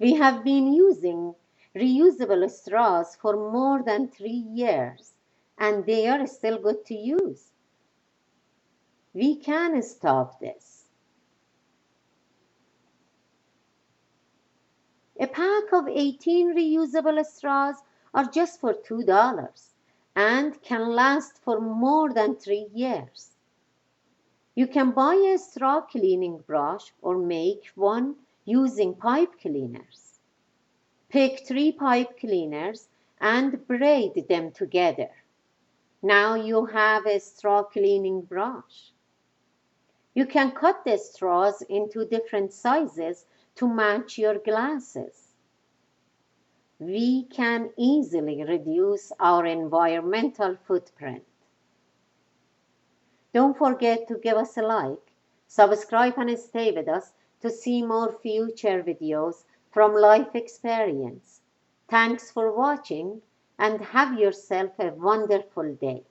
We have been using reusable straws for more than 3 years, and they are still good to use. We can stop this. A pack of 18 reusable straws are just for $2 and can last for more than 3 years. You can buy a straw cleaning brush or make one using pipe cleaners. Pick 3 pipe cleaners and braid them together. Now you have a straw cleaning brush. You can cut the straws into different sizes to match your glasses. We can easily reduce our environmental footprint. Don't forget to give us a like, subscribe and stay with us to see more future videos from life experience. Thanks for watching and have yourself a wonderful day.